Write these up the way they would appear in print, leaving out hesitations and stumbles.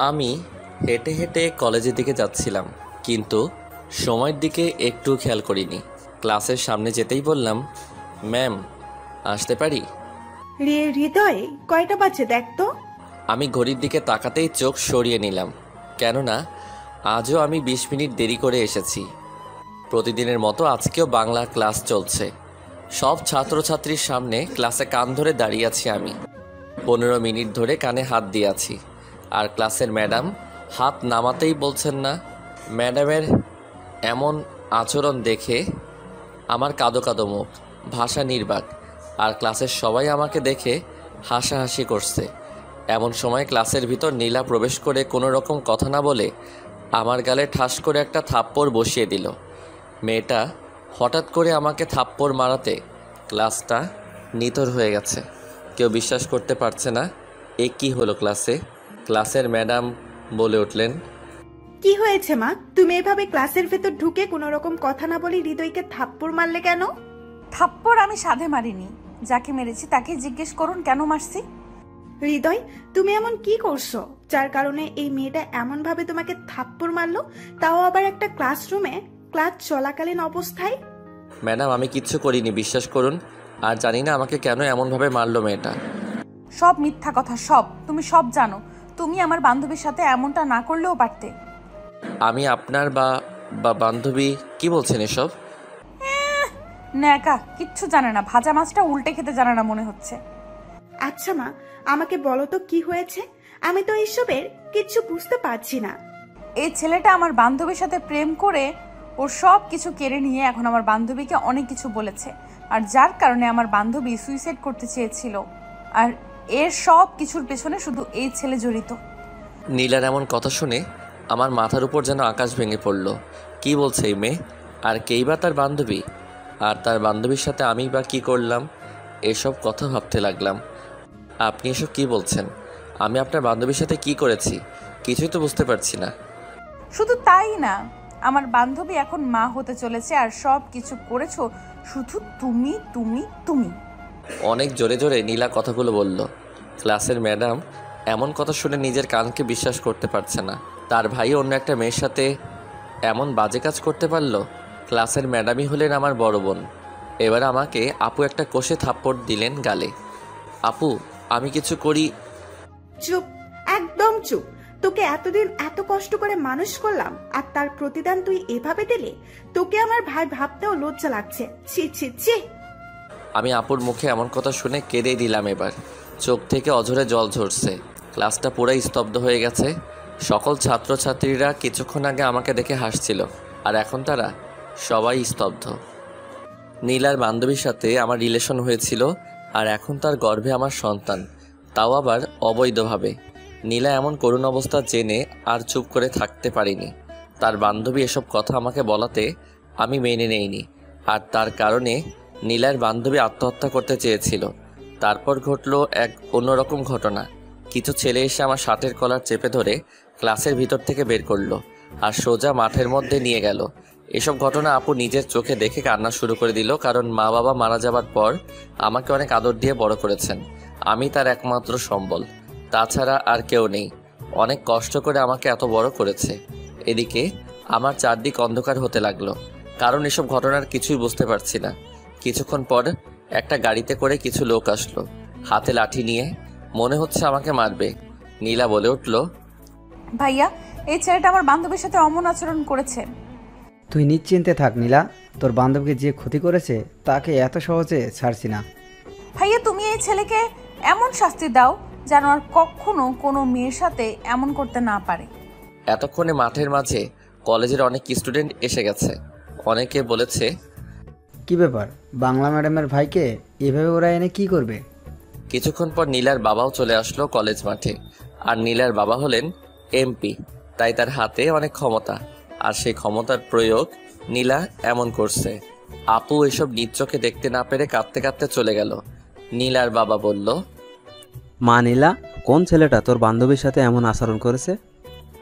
আমি হেঁটে হেঁটে কলেজের দিকে যাচ্ছিলাম, কিন্তু সময়ের দিকে একটু খেয়াল করিনি। ক্লাসের সামনে যেতেই বললাম, ম্যাম, আসতে পারি? হৃদয়, কয়টা বাজে দেখ তো। আমি ঘড়ির দিকে তাকাতেই চোখ সরিয়ে নিলাম, কেননা আজও আমি 20 মিনিট দেরি করে এসেছি। প্রতিদিনের মতো আজকেও বাংলা ক্লাস চলছে। সব ছাত্রছাত্রীর সামনে ক্লাসে কান ধরে দাঁড়িয়ে আছি আমি। 15 মিনিট ধরে কানে হাত দিয়ে আছি, আর ক্লাসের ম্যাডাম হাত নামাতেই বলছেন না। ম্যাডামের এমন আচরণ দেখে আমার কাঁদো কাঁদো মুখ, ভাষা নির্বাক, আর ক্লাসের সবাই আমাকে দেখে হাসাহাসি করছে। এমন সময় ক্লাসের ভিতর নীলা প্রবেশ করে কোনো রকম কথা না বলে আমার গালে ঠাস করে একটা থাপ্পড় বসিয়ে দিল। মেয়েটা হঠাৎ করে আমাকে থাপ্পড় মারাতে ক্লাসটা নিথর হয়ে গেছে। কেউ বিশ্বাস করতে পারছে না এ কী হলো ক্লাসে। ক্লাসের ম্যাডাম বলে উঠলেন, কি হয়েছে মা? তুমি এভাবে ক্লাসের ভেতর ঢুকে কোনো রকম কথা না বলে হৃদয়কে থাপ্পড় মারলে কেন? থাপ্পড় আমি সাধে মারিনি, যাকে মেরেছি তাকে জিজ্ঞেস করুন কেন মারছি। হৃদয়, তুমি এমন কি করছো যার কারণে এই মেয়েটা এমন ভাবে তোমাকে থাপ্পড় মারলো, তাও আবার একটা ক্লাসরুমে, ক্লাস চলাকালীন অবস্থায়? ম্যাডাম, আমি কিচ্ছু করিনি, বিশ্বাস করুন। আর জানি না আমাকে কেন এমনভাবে মারলো মেয়েটা। সব মিথ্যা কথা, সব। তুমি সব জানো। তুমি আমার বান্ধবীর সাথে এমনটা না করলেও পারতে। আমি আপনার বা বান্ধবী? কি বলছেন এসব? ন্যাকা, কিচ্ছু জানে না। ভাজা মাছটা উল্টে খেতে জানে না মনে হচ্ছে। আচ্ছা মা, আমাকে বলো তো কি হয়েছে? আমি তো এসবের কিচ্ছু বুঝতে পারছি না। এই ছেলেটা আমার বান্ধবীর সাথে প্রেম করে ওর সব কিছু কেড়ে নিয়ে এখন আমার বান্ধবীকে অনেক কিছু বলেছে, আর যার কারণে আমার বান্ধবী সুইসাইড করতে চেয়েছিল। আর এর সব কিছুর পেছনে শুধু এই ছেলে জড়িত। নীলার এমন কথা শুনে আমার মাথার উপর যেন আকাশ ভেঙে পড়ল। কি বলছে এই মেয়ে? আর কেই বা তার বান্ধবী? আর তার বান্ধবীর সাথে আমি বা কী করলাম? এসব কথা ভাবতে লাগলাম। আপনি এসব কি বলছেন? আমি আপনার বান্ধবীর সাথে কি করেছি কিছুই তো বুঝতে পারছি না। শুধু তাই না, আমার বান্ধবী এখন মা হতে চলেছে, আর সব কিছু করেছো শুধু তুমি তুমি তুমি। অনেক জোরে জোরে নীলা কথাগুলো বলল। ক্লাসের ম্যাডাম এমন কথা শুনে নিজের কানকে বিশ্বাস করতে পারছে না। তার ভাই অন্য একটা মেয়ের সাথে এমন বাজে কাজ করতে পারল। ক্লাসের ম্যাডামই হলেন আমার বড় বোন। এবার আমাকে আপু একটা কষে থাপ্পড় দিলেন গালে। আপু, আমি কিছু করি? চুপ, একদম চুপ। তোকে এতদিন এত কষ্ট করে মানুষ করলাম, আর তার প্রতিদান তুই এভাবে দিলে? তোকে আমার ভাই ভাবতেও লজ্জা লাগছে। ছি ছি ছি। আমি আপুর মুখে এমন কথা শুনে কেঁদেই দিলাম। এবার চোখ থেকে অঝরে জল ঝরছে। ক্লাসটা পুরাই স্তব্ধ হয়ে গেছে। সকল ছাত্রছাত্রীরা কিছুক্ষণ আগে আমাকে দেখে হাসছিল, আর এখন তারা সবাই স্তব্ধ। নীলার বান্ধবীর সাথে আমার রিলেশন হয়েছিল, আর এখন তার গর্ভে আমার সন্তান, তাও আবার অবৈধভাবে। নীলা এমন করুণ অবস্থা জেনে আর চুপ করে থাকতে পারিনি। তার বান্ধবী এসব কথা আমাকে বলাতে আমি মেনে নেইনি, আর তার কারণে নীলার বান্ধবী আত্মহত্যা করতে চেয়েছিল। তারপর ঘটল এক অন্যরকম ঘটনা। কিছু ছেলে এসে আমার শার্টের কলার চেপে ধরে ক্লাসের ভিতর থেকে বের করলো আর সোজা মাঠের মধ্যে নিয়ে গেল। এসব ঘটনা আপু নিজের চোখে দেখে কান্না শুরু করে দিল, কারণ মা বাবা মারা যাবার পর আমাকে অনেক আদর দিয়ে বড় করেছেন। আমি তার একমাত্র সম্বল, তাছাড়া আর কেউ নেই। অনেক কষ্ট করে আমাকে এত বড় করেছে। এদিকে আমার চারদিক অন্ধকার হতে লাগলো, কারণ এসব ঘটনার কিছুই বুঝতে পারছি না। কিছুক্ষণ পর একটা গাড়িতে করে কিছু লোক আসলো, হাতে লাঠি নিয়ে। মনে হচ্ছে আমাকে মারবে। নীলা বলে উঠল, ভাইয়া, এই ছেলেটা আমার বান্ধবীর সাথে অমন আচরণ করেছে। তুই নিশ্চিন্তে থাক নীলা, তোর বান্ধবীকে যে ক্ষতি করেছে তাকে এত সহজে ছাড়ছি না। ভাইয়া, তুমি এই ছেলেকে এমন শাস্তি দাও যেন আর কখনো কোনো মেয়ের সাথে এমন করতে না পারে। এতক্ষণে মাঠের মাঝে কলেজের অনেক স্টুডেন্ট এসে গেছে। অনেকে বলেছে, কি ব্যাপার, বাংলা ম্যাডামের ভাইকে এভাবে ওরা এনে কি করবে? কিছুক্ষণ পর নীলার বাবাও চলে আসলো কলেজ মাঠে। আর নীলার বাবা হলেন এমপি, তাই তার হাতে অনেক ক্ষমতা, আর সেই ক্ষমতার প্রয়োগ নীলা এমন করছে। আপু এসব নিজ চোখে দেখতে না পেরে কাঁদতে কাঁদতে চলে গেল। নীলার বাবা বলল, মা নীলা, কোন ছেলেটা তোর বান্ধবীর সাথে এমন আচরণ করেছে?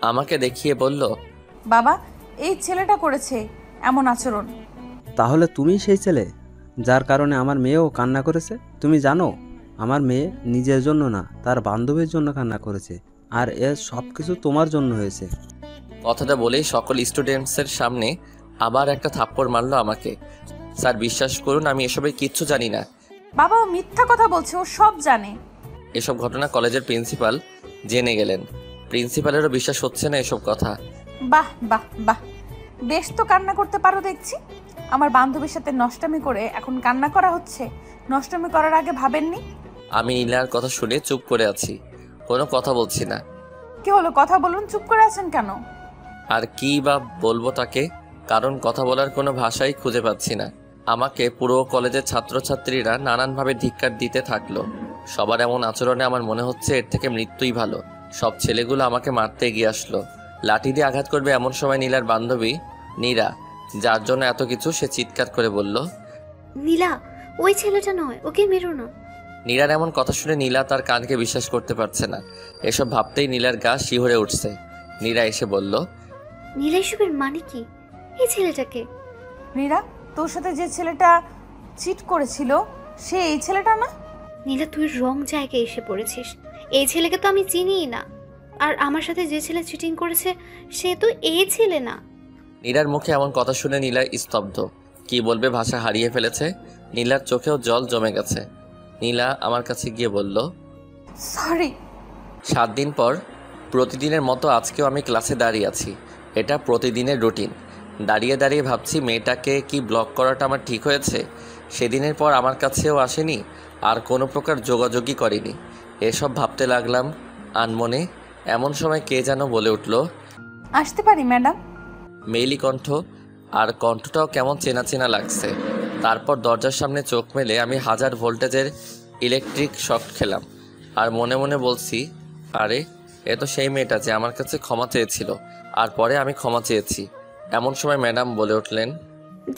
আমাকে দেখিয়ে বলল, বাবা, এই ছেলেটা করেছে এমন আচরণ। তাহলে তুমি সেই ছেলে যার কারণে আমার মেয়েও কান্না করেছে? তুমি জানো, আমার মেয়ে নিজের জন্য না, তার বান্ধবীর জন্য কান্না করেছে। আর এ সব কিছু তোমার জন্য হয়েছে। কথাটা বলেই সকল স্টুডেন্টসের সামনে আবার একটা থাপ্পড় মারলো আমাকে। স্যার বিশ্বাস করুন, আমি এসবের কিচ্ছু জানি না। বাবা ও মিথ্যা কথা বলছে, ও সব জানে। এসব ঘটনা কলেজের প্রিন্সিপাল জেনে গেলেন। প্রিন্সিপালেরও বিশ্বাস হচ্ছে না এসব কথা। বাহ বাহ বাহ, বেশ তো কান্না করতে পারো দেখছি। আমার বান্ধবীর সাথে নষ্টামি করে এখন কান্না করা হচ্ছে। নষ্টামি করার আগে ভাবেননি? আমি নীলার কথা শুনে চুপ করে আছি, কোনো কথা বলছি না। কি হলো, কথা বলুন, চুপ করে আছেন কেন? আর কি বা বলবো তাকে, কারণ কথা বলার কোনো ভাষাই খুঁজে পাচ্ছি না। আমাকে পুরো কলেজের ছাত্রছাত্রীরা নানানভাবে ধিক্কার দিতে থাকলো। সবার এমন আচরণে আমার মনে হচ্ছে এর থেকে মৃত্যুই ভালো। সব ছেলেগুলো আমাকে মারতে এগিয়ে আসলো। লাঠি দিয়ে আঘাত করবে এমন সময় নীলার বান্ধবী নীরা, যার জন্য এত কিছু, সে চিৎকার করে বলল, নীলা, ওই ছেলেটা নয়, ওকে মেরো না। নীলার এমন কথা শুনে নীলা তার কানকে বিশ্বাস করতে পারছে না। এসব ভাবতেই নীলার গা শিহরে উঠছে। নীরা এসে বলল, নীলা, এসবের মানে কি? এই ছেলেটাকে? নীরা, তোর সাথে যে ছেলেটা চিট করেছিল সে এই ছেলেটা না? নীলা, তুই রং জায়গায় এসে পড়েছিস। এই ছেলেকে তো আমি চিনিই না। আর আমার সাথে যে ছেলে চিটিং করেছে সে তো এই ছেলে না। নীলার মুখে এমন কথা শুনে নীলা স্তব্ধ। কি বলবে ভাষা হারিয়ে ফেলেছে। নীলার চোখেও জল জমে গেছে। নীলা আমার কাছে গিয়ে বলল, সরি। 7 দিন পর প্রতিদিনের মতো আজকেও আমি ক্লাসে দাঁড়িয়ে আছি। এটা প্রতিদিনের রুটিন। দাঁড়িয়ে দাঁড়িয়ে ভাবছি মেয়েটাকে কি ব্লক করাটা আমার ঠিক হয়েছে। সেদিনের পর আমার কাছেও আসেনি, আর কোনো প্রকার যোগাযোগই করেনি। এসব ভাবতে লাগলাম আনমনে। এমন সময় কে যেন বলে উঠল, আসতে পারি ম্যাডাম? মেইলি কণ্ঠ, আর কণ্ঠটাও কেমন চেনা চেনা লাগছে। তারপর দরজার সামনে চোখ মেলে আমি 1000 ভোল্টেজের ইলেকট্রিক শক খেলাম। আর মনে মনে বলছি, আরে এ তো সেই মেয়েটা যে আমার কাছে ক্ষমা চেয়েছিল, আর পরে আমি ক্ষমা চেয়েছি। এমন সময় ম্যাডাম বলে উঠলেন,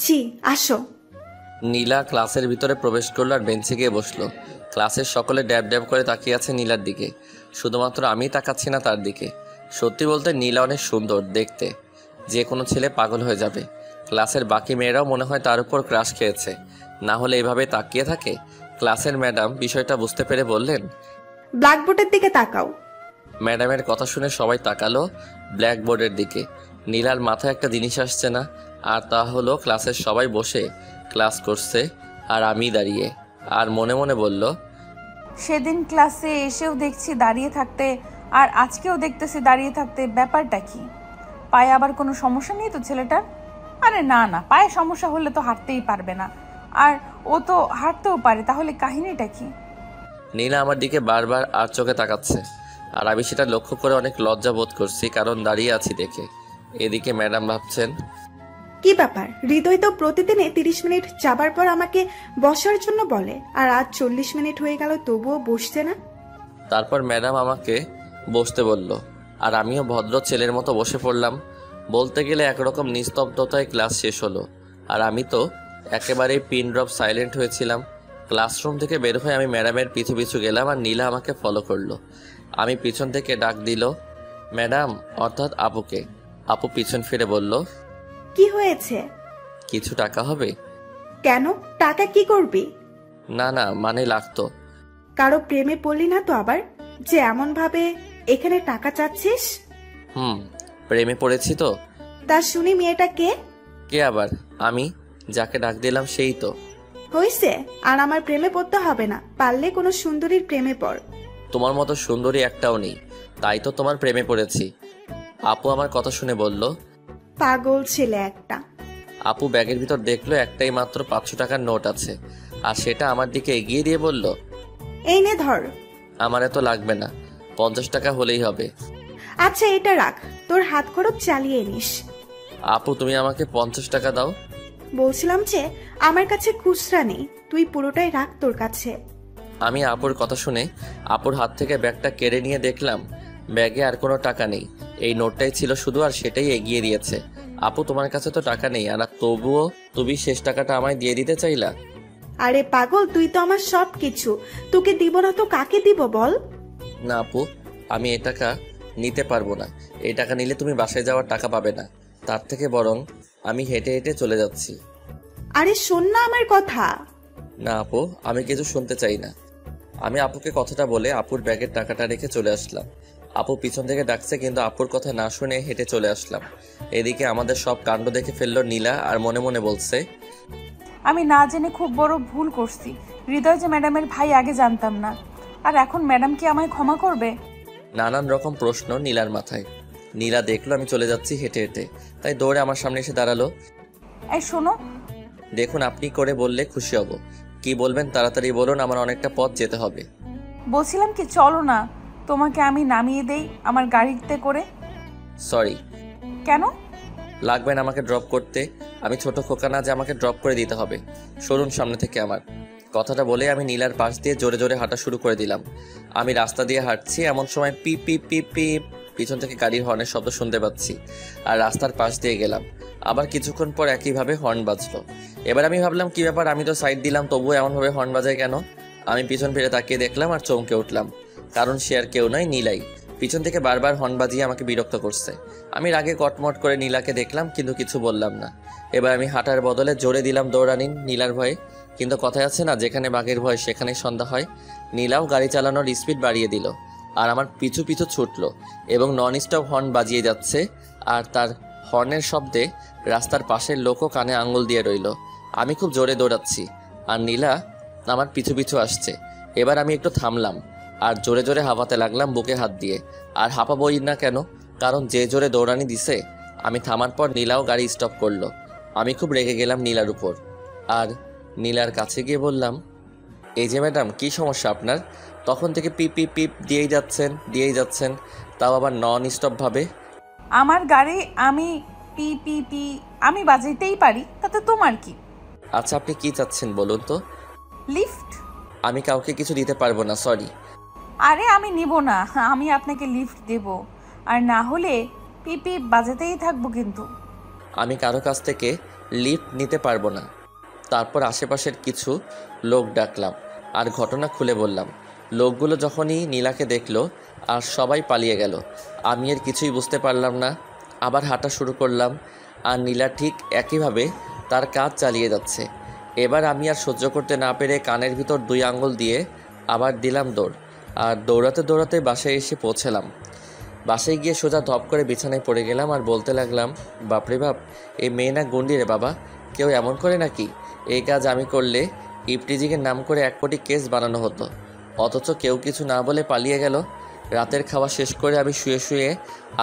জি আসো। নীলা ক্লাসের ভিতরে প্রবেশ করলো আর বেঞ্চে গিয়ে বসলো। ক্লাসের সকলে ড্যাব ড্যাব করে তাকিয়ে আছে নীলার দিকে। শুধুমাত্র আমি তাকাচ্ছি না তার দিকে। সত্যি বলতে নীলা অনেক সুন্দর দেখতে, যে কোনো ছেলে পাগল হয়ে যাবে। ক্লাসের বাকি মেয়েরাও মনে হয় তার উপর ক্রাশ খেয়েছে, না হলে এভাবে তাকিয়ে থাকে। ক্লাসের ম্যাডাম বিষয়টা বুঝতে পেরে বললেন, ব্ল্যাকবোর্ডের দিকে তাকাও। ম্যাডামের কথা শুনে সবাই তাকালো ব্ল্যাকবোর্ডের দিকে। নীলার মাথায় একটা জিনিস আসছে না, আর তা হলো ক্লাসের সবাই বসে ক্লাস করছে আর আমি দাঁড়িয়ে। আর মনে মনে বলল, সেদিন ক্লাসে এসেও দেখছি দাঁড়িয়ে থাকতে, আর আজকেও দেখতেছি দাঁড়িয়ে থাকতে, ব্যাপারটা কি? পায়ে আবার কোনো সমস্যা নেই তো ছেলেটার? আরে না না, পায়ে সমস্যা হলে তো হাঁটতেই পারবে না, আর ও তো হাঁটতেও পারে, তাহলে কাহিনীটা কি? নীলা আমার দিকে বারবার আর চোখে তাকাচ্ছে, আর আমি সেটা লক্ষ্য করে অনেক লজ্জা বোধ করছি, কারণ দাঁড়িয়ে আছি দেখে। এদিকে ম্যাডাম ভাবছেন, কি ব্যাপার, হৃদয় তো প্রতিদিনে 30 মিনিট যাবার পর আমাকে বসার জন্য বলে, আর আজ 40 মিনিট হয়ে গেল তবুও বসছে না। তারপর ম্যাডাম আমাকে বসতে বলল, আর আমিও ভদ্র ছেলের মতো বসে পড়লাম। বলতে গেলে একরকম নিস্তব্ধতায় ক্লাস শেষ হলো, আর আমি তো একেবারেই পিন ড্রপ সাইলেন্ট হয়েছিলাম। ক্লাসরুম থেকে বের হয়ে আমি ম্যাডামের পিছু পিছু গেলাম, আর নীলা আমাকে ফলো করলো। আমি পিছন থেকে ডাক দিল, ম্যাডাম, অর্থাৎ আপুকে। আপু পিছন ফিরে বলল, কি হয়েছে? কিছু টাকা হবে? কেন, টাকা কি করবি? না না, মানে লাগতো। কারো প্রেমে পড়লি না তো আবার, যে এমন ভাবে এখানে টাকা চাচ্ছিস? প্রেমে পড়েছি তো। তা শুনি মেয়েটা কে? কে আবার? আমি যাকে ডাক দিলাম সেই তো। হইছে, আর আমার প্রেমে পড়তে হবে না, পারলে কোনো সুন্দরীর প্রেমে পড়। তোমার মতো সুন্দরী একটাও নেই, তাই তো তোমার প্রেমে পড়েছি। আপু আমার কথা শুনে বলল, পাগল ছেলে একটা। আপু ব্যাগের ভিতর দেখলো একটাই মাত্র 500 টাকার নোট আছে, আর সেটা আমার দিকে এগিয়ে দিয়ে বলল, এই নে ধর। আমার এত লাগবে না, 50 টাকা হলেই হবে। আচ্ছা এটা রাখ, তোর হাত খরচ চালিয়ে নিস। আপু তুমি আমাকে 50 টাকা দাও। বলছিলাম যে আমার কাছে খুচরা নেই, তুই পুরোটাই রাখ তোর কাছে। আমি আপুর কথা শুনে আপুর হাত থেকে ব্যাগটা কেড়ে নিয়ে দেখলাম ব্যাগে আর কোনো টাকা নেই, এই নোটটাই ছিল শুধু, আর সেটাই এগিয়ে দিয়েছে। আপু তোমার কাছে তো টাকা নেই, আর তবুও তুমি শেষ টাকাটা আমায় দিয়ে দিতে চাইলা। আরে পাগল, তুই তো আমার সব কিছু, তোকে দিব না তো কাকে দিব বল? না আপু, আমি এ টাকা নিতে পারবো না। এই টাকা নিলে তুমি বাসায় যাওয়ার টাকা পাবে না, তার থেকে বরং আমি হেঁটে হেঁটে চলে যাচ্ছি। আরে শোন না আমার কথা। না আপু, আমি কিছু শুনতে চাই না। আমি আপুকে কথাটা বলে আপুর ব্যাগের টাকাটা রেখে চলে আসলাম। আপু পিছন থেকে ডাকছে, কিন্তু আপুর কথা না শুনে হেঁটে চলে আসলাম। এদিকে আমাদের সব কাণ্ড দেখে ফেললো নীলা, আর মনে মনে বলছে, আমি না জেনে খুব বড় ভুল করছি। হৃদয় যে ম্যাডামের ভাই আগে জানতাম না, আর এখন ম্যাডাম কি আমায় ক্ষমা করবে? নানান রকম প্রশ্ন নীলার মাথায়। নীলা দেখলো আমি চলে যাচ্ছি হেঁটে হেঁটে, তাই দৌড়ে আমার সামনে এসে দাঁড়ালো। এই শোনো, দেখুন, আপনি করে বললে খুশি হব। কি বলবেন তাড়াতাড়ি বলুন, আমার অনেকটা পথ যেতে হবে। বলছিলাম কি চলো না, তোমাকে আমি নামিয়ে দেই আমার গাড়িতে করে। সরি। কেন? লাগবে না আমাকে ড্রপ করতে। আমি ছোট খোকা না যে আমাকে ড্রপ করে দিতে হবে। সরুন সামনে থেকে আমার। কথাটা বলে আমি নীলার পাশ দিয়ে জোরে জোরে হাঁটা শুরু করে দিলাম। আমি রাস্তা দিয়ে হাঁটছি, এমন সময় পিপ পিপ পিপ পিপ পিছন থেকে গাড়ির হর্নের শব্দ শুনতে পাচ্ছি, আর রাস্তার পাশ দিয়ে গেলাম। আবার কিছুক্ষণ পর একইভাবে হর্ন বাজলো। এবার আমি ভাবলাম কি ব্যাপার, আমি তো সাইড দিলাম, তবুও এমনভাবে হর্ন বাজায় কেন? আমি পিছন ফিরে তাকিয়ে দেখলাম আর চমকে উঠলাম, কারণ সে আর কেউ নয়, নীলাই। পিছন থেকে বারবার হর্ন বাজিয়ে আমাকে বিরক্ত করছে। আমি রাগে কটমট করে নীলাকে দেখলাম, কিন্তু কিছু বললাম না। এবার আমি হাঁটার বদলে জোরে দিলাম দৌড়ানি নীলার ভয়ে। কিন্তু কথায় আছে না, যেখানে বাঘের ভয় সেখানেই সন্ধ্যা হয়। নীলাও গাড়ি চালানোর স্পিড বাড়িয়ে দিল, আর আমার পিছু পিছু ছুটলো এবং নন স্টপ হর্ন বাজিয়ে যাচ্ছে। আর তার হর্নের শব্দে রাস্তার পাশের লোকও কানে আঙুল দিয়ে রইল। আমি খুব জোরে দৌড়াচ্ছি, আর নীলা আমার পিছু পিছু আসছে। এবার আমি একটু থামলাম আর জোরে জোরে হাঁপাতে লাগলাম বুকে হাত দিয়ে। আর হাঁপাবই না কেন, কারণ যে জোরে দৌড়ানি দিছে। আমি থামার পর নীলাও গাড়ি স্টপ করলো। আমি খুব রেগে গেলাম নীলার উপর, আর নীলার কাছে গিয়ে বললাম, এই যে ম্যাডাম, কী সমস্যা আপনার? তখন থেকে পিপ পিপ পিপ দিয়েই যাচ্ছেন, তাও আবার নন স্টপভাবে। আমার গাড়ি আমি পি পি পি আমি বাজাইতেই পারি, তাতে তোমার কি? আচ্ছা, আপনি কি চাচ্ছেন বলুন তো? লিফট? আমি কাউকে কিছু দিতে পারবো না, সরি। আরে আমি নিব না, আমি আপনাকে লিফট দেব, আর না হলে পিপি বাজাতেই থাকবো। কিন্তু আমি কারো কাছ থেকে লিফট নিতে পারবো না। তারপর আশেপাশের কিছু লোক ডাকলাম আর ঘটনা খুলে বললাম। লোকগুলো যখনই নীলাকে দেখলো আর সবাই পালিয়ে গেল। আমি এর কিছুই বুঝতে পারলাম না। আবার হাঁটা শুরু করলাম, আর নীলা ঠিক একইভাবে তার কাজ চালিয়ে যাচ্ছে। এবার আমি আর সহ্য করতে না পেরে কানের ভিতর 2 আঙ্গুল দিয়ে আবার দিলাম দৌড়, আর দৌড়াতে দৌড়াতে বাসায় এসে পৌঁছলাম। বাসায় গিয়ে সোজা ধপ করে বিছানায় পড়ে গেলাম আর বলতে লাগলাম, বাপরে বাপ, এই মেয়ে না গন্ডি রে বাবা, কেউ এমন করে নাকি? এই কাজ আমি করলে ইফটিজিংয়ের নাম করে 1 কোটি কেস বানানো হতো, অথচ কেউ কিছু না বলে পালিয়ে গেল। রাতের খাওয়া শেষ করে আমি শুয়ে শুয়ে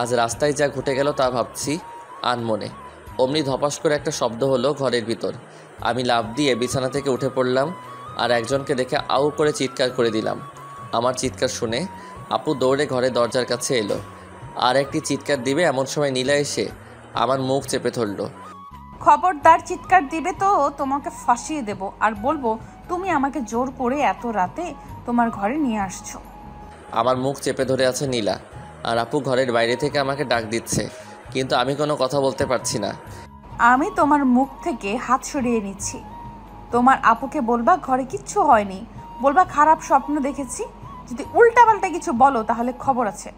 আজ রাস্তায় যা ঘটে গেল তা ভাবছি আনমনে। অমনি ধপাস করে একটা শব্দ হলো ঘরের ভিতর। আমি লাফ দিয়ে বিছানা থেকে উঠে পড়লাম, আর একজনকে দেখে আউ করে চিৎকার করে দিলাম। আমার চিৎকার শুনে আপু দৌড়ে ঘরে দরজার কাছে এলো, আর একটি চিৎকার দিবে এমন সময় নীলা এসে আমার মুখ চেপে ধরল। খবরদার চিৎকার দিবে তো তোমাকে ফাঁসিয়ে দেব, আর বলবো তুমি আমাকে জোর করে এত রাতে তোমার ঘরে নিয়ে আসছো। আমার মুখ চেপে ধরে আছে নীলা, আর আপু ঘরের বাইরে থেকে আমাকে ডাক দিচ্ছে, কিন্তু আমি কোনো কথা বলতে পারছি না। আমি তোমার মুখ থেকে হাত সরিয়ে নিচ্ছি। তোমার আপুকে বলবা ঘরে কিচ্ছু হয়নি, বলবা খারাপ স্বপ্ন দেখেছি। যদি উল্টাপাল্টা কিছু বলো তাহলে খবর আছে।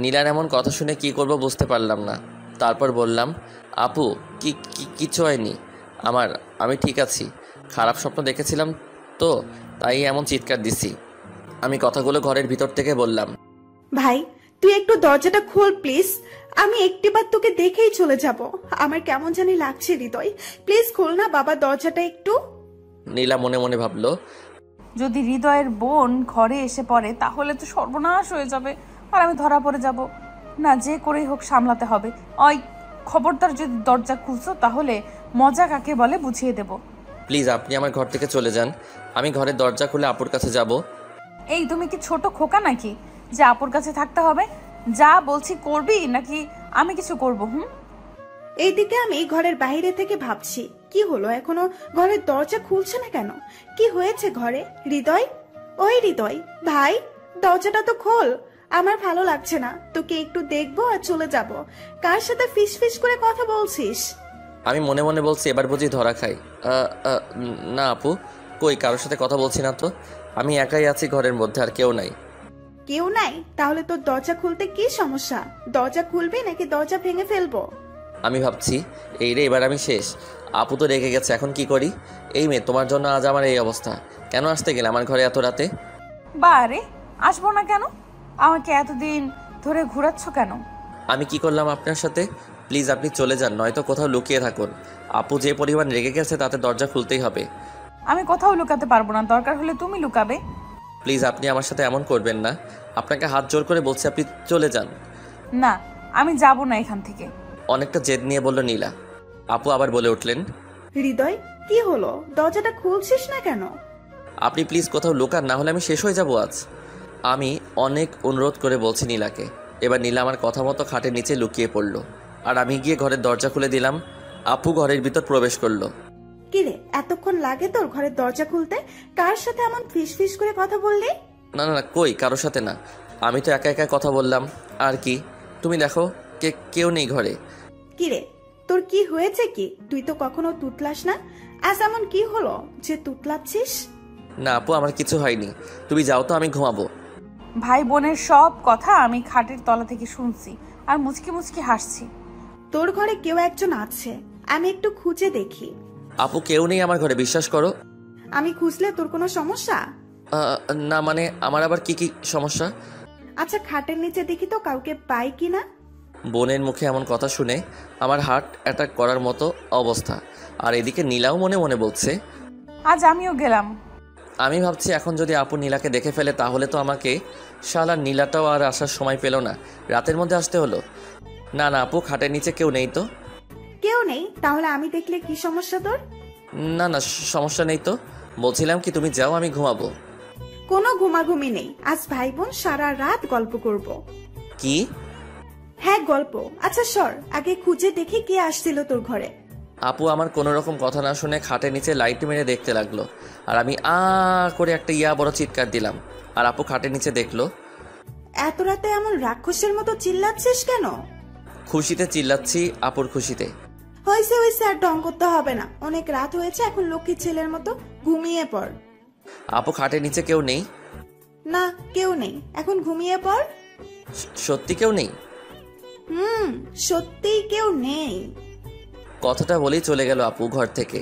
নীলার এমন কথা শুনে কি করব বুঝতে পারলাম না। তারপর বললাম, আপু কিচ্ছু হয়নি আমি ঠিক আছি। খারাপ স্বপ্ন দেখেছিলাম তো, তাই এমন চিৎকার দিছি। আমি কথাগুলো ঘরের ভিতর থেকে বললাম। ভাই, তুই একটু দরজাটা খোল প্লিজ। আমি একটিবার তোকে দেখেই চলে যাব। আমার কেমন জানি লাগছে হৃদয়, প্লিজ খোল না বাবা দরজাটা একটু। নীলা মনে মনে ভাবলো, যদি হৃদয়ের বোন ঘরে এসে পড়ে তাহলে তো সর্বনাশ হয়ে যাবে, আর আমি ধরা পড়ে যাব। না, যে করেই হোক সামলাতে হবে। ওই খবরদার যদি দরজা খুলছো তাহলে মজা কাকে বলে বুঝিয়ে দেব। প্লিজ আপনি আমার ঘর থেকে চলে যান, আমি ঘরের দরজা খুলে আপুর কাছে যাব। এই তুমি কি ছোট খোকা নাকি যে আপুর কাছে থাকতে হবে? যা বলছি করবি নাকি আমি কিছু করব? এইদিকে আমি ঘরের বাইরে থেকে ভাবছি, কি হলো এখনো ঘরের দরজা খুলছে না কেন? কি হয়েছে ঘরে? হৃদয়, ওই হৃদয় ভাই, দরজাটা তো খোল। আমার ভালো লাগছে না, তোকে একটু দেখবো আর চলে যাব। কার সাথে ফিস ফিস করে কথা বলছিস? আমি মনে মনে বলছি, এবার বুঝি ধরা খাই। না আপু, কই কারোর সাথে কথা বলছি না তো। আমি একাই আছি ঘরের মধ্যে, আর কেউ নাই। কেউ নাই? তাহলে তোর দরজা খুলতে কি সমস্যা? দরজা খুলবি নাকি দরজা ভেঙে ফেলবো? আমি ভাবছি, এই রে এবার আমি শেষ। আপু তো রেগে গেছে, এখন কি করি? এই মেয়ে, তোমার জন্য আজ আমার এই অবস্থা। কেন আসতে গেলে আমার ঘরে এত রাতে? বারে আসবো না কেন? আমাকে এতদিন ধরে ঘোরাচ্ছ কেন? আমি কি করলাম আপনার সাথে? প্লিজ আপনি চলে যান, নয়তো কোথাও লুকিয়ে থাকুন। আপু যে পরিমাণ রেগে গেছে তাতে দরজা খুলতেই হবে। আমি কোথাও লুকাতে পারবো না, দরকার হলে তুমি লুকাবে। প্লিজ আপনি আমার সাথে এমন করবেন না। আপনাকে হাত জোর করে বলছি আপনি চলে যান। না, আমি যাব না এখান থেকে। অনেকটা জেদ নিয়ে বলল নীলা। আপু আবার বলে উঠলেন, হৃদয়, কি হলো? দরজাটা খুলছিস না কেন? আপনি প্লিজ কোথাও লুকান, না হলে আমি শেষ হয়ে যাব আজ। আমি অনেক অনুরোধ করে বলছি নীলাকে। এবার নীলা আমার কথা মতো খাটের নিচে লুকিয়ে পড়ল, আর আমি গিয়ে ঘরের দরজা খুলে দিলাম। আপু ঘরের ভিতর প্রবেশ করলো। কিরে, এতক্ষণ লাগে তোর ঘরের দরজা খুলতে? কার সাথে এমন ফিস ফিস করে কথা বললি? না না না, কই কারোর সাথে না, আমি তো একা একা কথা বললাম। আর কি, তুমি দেখো কেউ নেই ঘরে। কিরে, তোর কি হয়েছে? কি তুই তো কখনো তুতলাস না, আজ এমন কি হলো যে তুতলাচ্ছিস? না আপু, আমার কিছু হয়নি, তুমি যাও তো, আমি ঘুমাবো। ভাই বোনের সব কথা আমি খাটের তলা থেকে শুনছি আর মুচকি মুচকি হাসছি। তোর ঘরে কেউ একজন আছে, আমি একটু খুঁজে দেখি। আপু কেউ নেই আমার ঘরে, বিশ্বাস করো। আমি খুঁজলে তোর কোনো সমস্যা? না মানে আমার আবার কি সমস্যা? আচ্ছা, খাটের নিচে দেখি তো কাউকে পাই কিনা। বোনের মুখে এমন কথা শুনে আমার হার্ট অ্যাটাক করার মতো অবস্থা। আর এদিকে নীলাও মনে মনে বলছে, আজ আমিও গেলাম। আমি ভাবছি এখন যদি আপু নীলাকে দেখে ফেলে তাহলে তো আমাকে, শালা নীলাটাও আর আসার সময় পেল না, রাতের মধ্যে আসতে হলো। না না আপু, খাটের নিচে কেউ নেই তো। কেউ নেই? তাহলে আমি দেখলে কি সমস্যা তোর? না না, সমস্যা নেই তো, বলছিলাম কি তুমি যাও, আমি ঘুমাবো। কোনো ঘুমাঘুমি নেই, আজ ভাই বোন সারা রাত গল্প করব। কি? হ্যাঁ গল্প। আচ্ছা সর, আগে খুঁজে দেখি কে আসছিল তোর ঘরে। আপু আমার কোনো রকম কথা না শুনে খাটের নিচে লাইট মেরে দেখতে লাগলো, আর আমি করে একটা বড় চিৎকার দিলাম। আর আপু খাটের নিচে দেখলো। এত রাতে এমন রাক্ষসের মতো চিল্লাচ্ছিস কেন? খুশিতে চিল্লাচ্ছি, আপুর খুশিতে। হয়েছে হয়েছে, আর ঢং করতে হবে না, অনেক রাত হয়েছে, এখন লক্ষ্মীর ছেলের মতো ঘুমিয়ে পড়। আপু খাটের নিচে কেউ নেই? না, কেউ নেই, এখন ঘুমিয়ে পড়। সত্যি কেউ নেই? সত্যিই কেউ নেই। কথাটা বলেই চলে গেল আপু ঘর থেকে,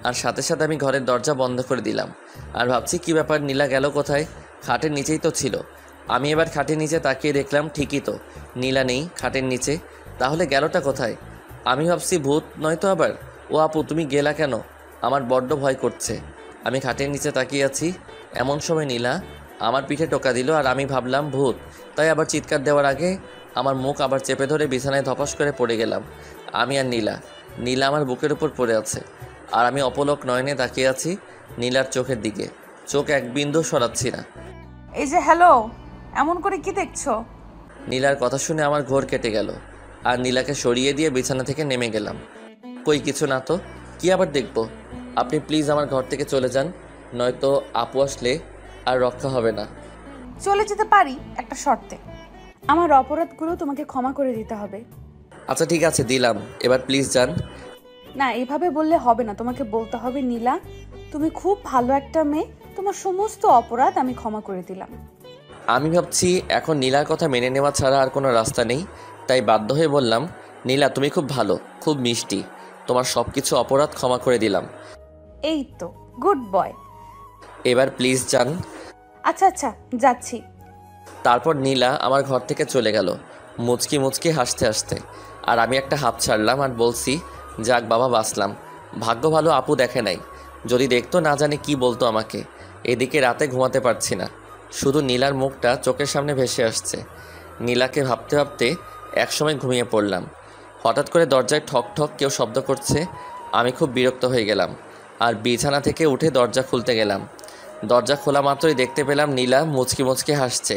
আর সাথে সাথে আমি ঘরের দরজা বন্ধ করে দিলাম। আর ভাবছি কি ব্যাপার, নীলা গেল কোথায়? খাটের নিচেই তো ছিল। আমি এবার খাটের নিচে তাকিয়ে দেখলাম ঠিকই তো, নীলা নেই খাটের নিচে। তাহলে গেলটা কোথায়? আমি ভাবছি ভূত নয় তো আবার। ও আপু তুমি গেলা কেন? আমার বড্ড ভয় করছে। আমি খাটের নিচে তাকিয়ে আছি, এমন সময় নীলা আমার পিঠে টোকা দিল, আর আমি ভাবলাম ভূত, তাই আবার চিৎকার দেওয়ার আগে আমার মুখ আবার চেপে ধরে বিছানায় ধপাস করে পড়ে গেলাম। আমি আর নীলা আমার বুকের উপর পড়ে আছে, আর আমি অপলক নয়নে তাকিয়ে আছি নীলার চোখের দিকে, চোখ এক বিন্দু সরাচ্ছি না। এই যে হ্যালো, এমন করে কি দেখছো? নীলার কথা শুনে আমার ঘোর কেটে গেল, আর নীলাকে সরিয়ে দিয়ে বিছানা থেকে নেমে গেলাম। কই কিছু না তো, কি আবার দেখবো? আপনি প্লিজ আমার ঘর থেকে চলে যান, নয়তো আপু আসলে আর রক্ষা হবে না। চলে যেতে পারি একটা শর্তে। আমার অপরাধগুলো তোমাকে ক্ষমা করে দিতে হবে। আচ্ছা ঠিক আছে, দিলাম, এবার প্লিজ যান। না, এভাবে বললে হবে না, তোমাকে বলতে হবে নীলা তুমি খুব ভালো একটা মেয়ে, তোমার সমস্ত অপরাধ আমি ক্ষমা করে দিলাম। আমি ভাবছি এখন নীলার কথা মেনে নেওয়া ছাড়া আর কোনো রাস্তা নেই, তাই বাধ্য হয়ে বললাম, নীলা তুমি খুব ভালো, খুব মিষ্টি, তোমার সব কিছু অপরাধ ক্ষমা করে দিলাম। এই তো, গুড বয়। এবার প্লিজ যান। আচ্ছা আচ্ছা, যাচ্ছি। তারপর নীলা আমার ঘর থেকে চলে গেল মুচকি মুচকি হাসতে হাসতে, আর আমি একটা হাত ছাড়লাম আর বলছি, যাক বাবা বাঁচলাম, ভাগ্য ভালো আপু দেখে নাই, যদি দেখতো না জানি কি বলতো আমাকে। এদিকে রাতে ঘুমাতে পারছি না, শুধু নীলার মুখটা চোখের সামনে ভেসে আসছে। নীলাকে ভাবতে ভাবতে একসময় ঘুমিয়ে পড়লাম। হঠাৎ করে দরজায় ঠক ঠক কেউ শব্দ করছে, আমি খুব বিরক্ত হয়ে গেলাম, আর বিছানা থেকে উঠে দরজা খুলতে গেলাম। দরজা খোলা মাত্রই দেখতে পেলাম নীলা মুচকি মুচকি হাসছে।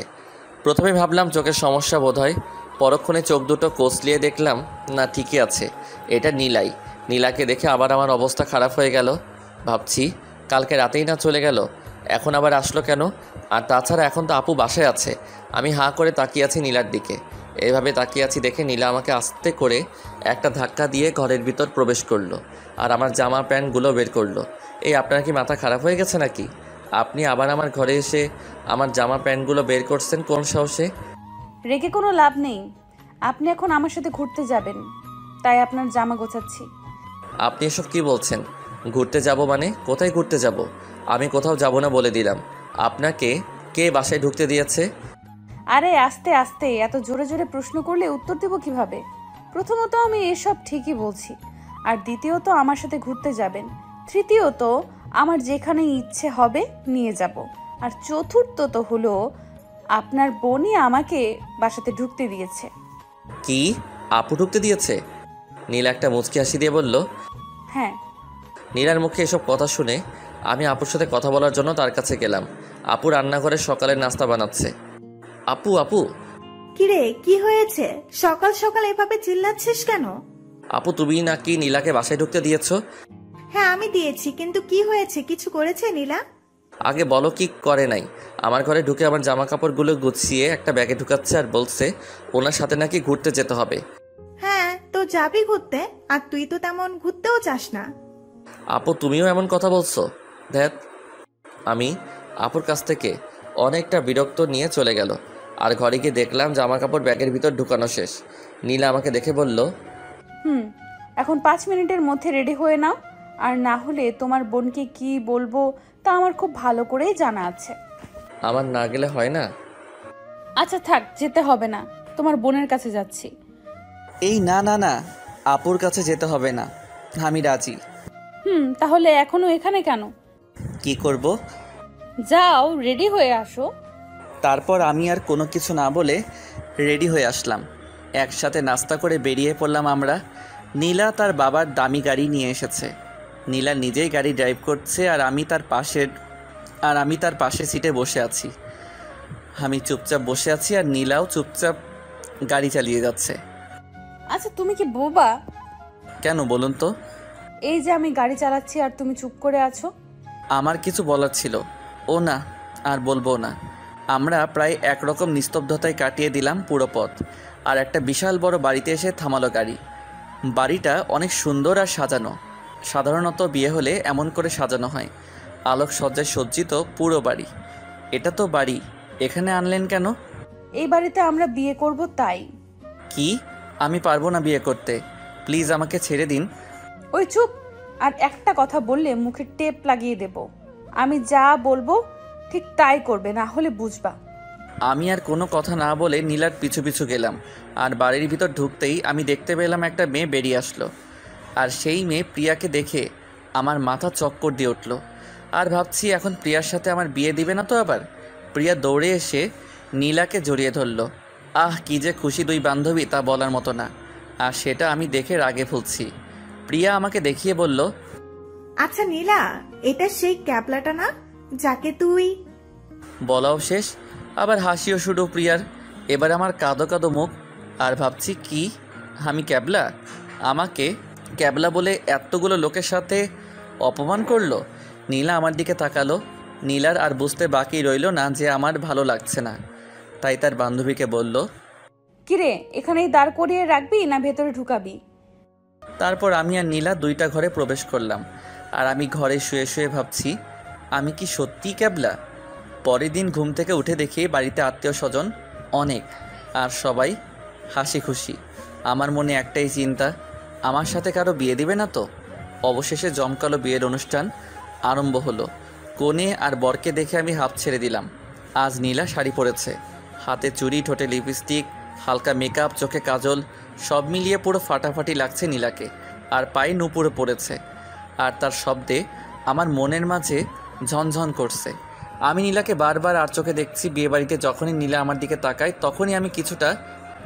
প্রথমে ভাবলাম চোখের সমস্যা বোধ হয়, পরক্ষণে চোখ দুটো কষলিয়ে দেখলাম না ঠিকই আছে, এটা নীলাই। নীলাকে দেখে আবার আমার অবস্থা খারাপ হয়ে গেল। ভাবছি কালকে রাতেই না চলে গেল, এখন আবার আসলো কেন? আর তাছাড়া এখন তো আপু বাসায় আছে। আমি হাঁ করে তাকিয়ে আছি নীলার দিকে। এইভাবে তাকিয়ে আছি দেখে নীলা আমাকে আস্তে করে একটা ধাক্কা দিয়ে ঘরের ভিতর প্রবেশ করলো, আর আমার জামা প্যান্টগুলো বের করলো। এই আপনার কি মাথা খারাপ হয়ে গেছে নাকি? আপনি আবার আমার ঘরে এসে আমার জামা প্যান্টগুলো বের করছেন কোন সাহসে? রেগে কোনো লাভ নেই, আপনি এখন আমার সাথে ঘুরতে যাবেন, তাই আপনার জামা গোছাচ্ছি। আপনি এসব কি বলছেন? ঘুরতে যাব মানে? কোথায় ঘুরতে যাব? আমি কোথাও যাব না বলে দিলাম। আপনাকে কে বাসায় ঢুকতে দিয়েছে? আরে আস্তে আস্তে, এত জোরে জোরে প্রশ্ন করলে উত্তর দেব কিভাবে? প্রথমত আমি এসব ঠিকই বলছি, আর দ্বিতীয়ত আমার সাথে ঘুরতে যাবেন, তৃতীয়ত আমার যেখানে ইচ্ছে হবে নিয়ে যাব, আর চতুর্থত হলো আপনার বোনই আমাকে বাসাতে ঢুকতে দিয়েছে। কি? আপু ঢুকতে দিয়েছে? নীলা একটা মুচকি হাসি দিয়ে বলল। হ্যাঁ। নীলার মুখে এসব কথা শুনে আমি আপুর সাথে কথা বলার জন্য তার কাছে গেলাম। আপু রান্নাঘরে সকালের নাস্তা বানাচ্ছে। আপু আপু কিরে, কি হয়েছে? সকাল সকাল এভাবে চিল্লাচ্ছিস কেন? আপু, তুমি নাকি নীলাকে বাসায় ঢুকতে দিয়েছো? হ্যাঁ আমি দিয়েছি, কিন্তু কি হয়েছে? কিছু করেছে নীলা? আগে বলো কি করে নাই। আমার ঘরে ঢুকে আমার জামা কাপড়গুলো গুছিয়ে একটা ব্যাগে ঢুকাচ্ছে আর বলছে ওনার সাথে নাকি ঘুরতে যেতে হবে। হ্যাঁ তো যাবি ঘুরতে, আর তুই তো তেমন ঘুরতেও চাস না। আপু, তুমিও এমন কথা বলছো? ধ্যাত। আমি আপুর কাছ থেকে অনেকটা বিরক্ত নিয়ে চলে গেল, আর ঘরে গিয়ে দেখলাম জামা কাপড় ব্যাগের ভিতর ঢুকানো শেষ। নীলা আমাকে দেখে বলল, এখন 5 মিনিটের মধ্যে রেডি হয়ে নাও, আর না হলে তোমার বোনকে কি বলবো তা আমার খুব ভালো করেই জানা আছে। আমার না গেলে হয় না? আচ্ছা থাক, যেতে হবে না, তোমার বোনের কাছে যাচ্ছি। এই না না না, আপুর কাছে যেতে হবে না, আমি রাজি। তাহলে এখনো এখানে কেন? কি করব? যাও রেডি হয়ে আসো। তারপর আমি আর কোনো কিছু না বলে রেডি হয়ে আসলাম। একসাথে নাস্তা করে বেরিয়ে পড়লাম আমরা। নীলা তার বাবার দামি গাড়ি নিয়ে এসেছে। নীলা নিজেই গাড়ি ড্রাইভ করছে, আর আমি তার পাশে সিটে বসে আছি। আমি চুপচাপ বসে আছি, আর নীলাও চুপচাপ গাড়ি চালিয়ে যাচ্ছে। আচ্ছা তুমি কি বোবা? কেন বলুন তো? এই যে আমি গাড়ি চালাচ্ছি আর তুমি চুপ করে আছো। আমার কিছু বলার ছিল। ও না, আর বলবো না। আমরা প্রায় একরকম নিস্তব্ধতায় কাটিয়ে দিলাম পুরো পথ, আর একটা বিশাল বড় বাড়িতে এসে থামালো গাড়ি। বাড়িটা অনেক সুন্দর আর সাজানো। সাধারণত বিয়ে হলে এমন করে সাজানো হয়, আলোকসজ্জায় সজ্জিত পুরো বাড়ি। এটা তো বাড়ি, এখানে আনলেন কেন? এই বাড়িতে আমরা বিয়ে করব তাই। কি? আমি পারবো না বিয়ে করতে, প্লিজ আমাকে ছেড়ে দিন। ওই চুপ, আর একটা কথা বললে মুখে টেপ লাগিয়ে দেব। আমি যা বলবো ঠিক তাই করবে, না হলে বুঝবা। আমি আর কোনো কথা না বলে নীলার পিছু পিছু গেলাম, আর বাড়ির ভিতর ঢুকতেই আমি দেখতে পেলাম একটা মেয়ে বেরিয়ে আসলো। আর সেই মেয়ে প্রিয়াকে দেখে আমার মাথা চক্কর দিয়ে উঠল। আর ভাবছি এখন প্রিয়ার সাথে আমার বিয়ে দিবে না তো আবার। প্রিয়া দৌড়ে এসে নীলাকে জড়িয়ে ধরল। আহ, কি যে খুশি দুই বান্ধবী তা বলার মতো না। আর সেটা আমি দেখে রাগে ফুলছি। প্রিয়া আমাকে দেখিয়ে বলল, আচ্ছা নীলা, এটা সেই ক্যাবলাটা না যাকে তুই... বলাও শেষ, আবার হাসিও শুরু প্রিয়ার। এবার আমার কাঁদো কাঁদো মুখ, আর ভাবছি কি আমি ক্যাবলা? আমাকে ক্যাবলা বলে এতগুলো লোকের সাথে অপমান করলো। নীলা আমার দিকে তাকালো। নীলার আর বুঝতে বাকি রইল না যে আমার ভালো লাগছে না, তাই তার বান্ধবীকে বলল, কিরে, এখানেই দাঁড় করিয়ে রাখবি না ভেতরে ঢুকাবি? তারপর আমি আর নীলা দুইটা ঘরে প্রবেশ করলাম। আর আমি ঘরে শুয়ে শুয়ে ভাবছি, আমি কি সত্যিই ক্যাবলা? পরের দিন ঘুম থেকে উঠে দেখি বাড়িতে আত্মীয় স্বজন অনেক, আর সবাই হাসি খুশি। আমার মনে একটাই চিন্তা, আমার সাথে কারো বিয়ে দিবে না তো? অবশেষে জমকালো বিয়ের অনুষ্ঠান আরম্ভ হলো। কনে আর বরকে দেখে আমি হাঁপ ছেড়ে দিলাম। আজ নীলা শাড়ি পরেছে, হাতে চুড়ি, ঠোঁটে লিপস্টিক, হালকা মেকআপ, চোখে কাজল, সব মিলিয়ে পুরো ফাটাফাটি লাগছে নীলাকে। আর পায়ে নুপুরে পড়েছে, আর তার শব্দে আমার মনের মাঝে ঝনঝন করছে। আমি নীলাকে বারবার আর চোখে দেখছি। বিয়েবাড়িতে যখনই নীলা আমার দিকে তাকায় তখনই আমি কিছুটা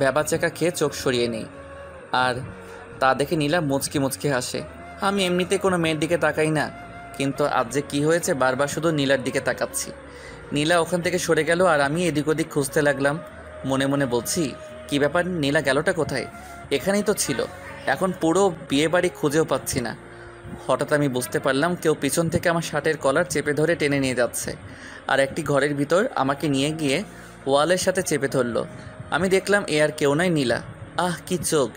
ভ্যাবাচেকা খেয়ে চোখ সরিয়ে নিই, আর তা দেখে নীলা মুচকি মুচকি হাসে। আমি এমনিতে কোনো মেয়ের দিকে তাকাই না, কিন্তু আজ যে কী হয়েছে বারবার শুধু নীলার দিকে তাকাচ্ছি। নীলা ওখান থেকে সরে গেল, আর আমি এদিক ওদিক খুঁজতে লাগলাম। মনে মনে বলছি, কী ব্যাপার, নীলা গেলটা কোথায়? এখানেই তো ছিল। এখন পুরো বিয়েবাড়ি খুঁজেও পাচ্ছি না। হঠাৎ আমি বুঝতে পারলাম কেউ পিছন থেকে আমার শার্টের কলার চেপে ধরে টেনে নিয়ে যাচ্ছে, আর একটি ঘরের ভিতর আমাকে নিয়ে গিয়ে ওয়ালের সাথে চেপে ধরলো। আমি দেখলাম এ আর কেউ নয়, নীলা। আহ, কি চোখ!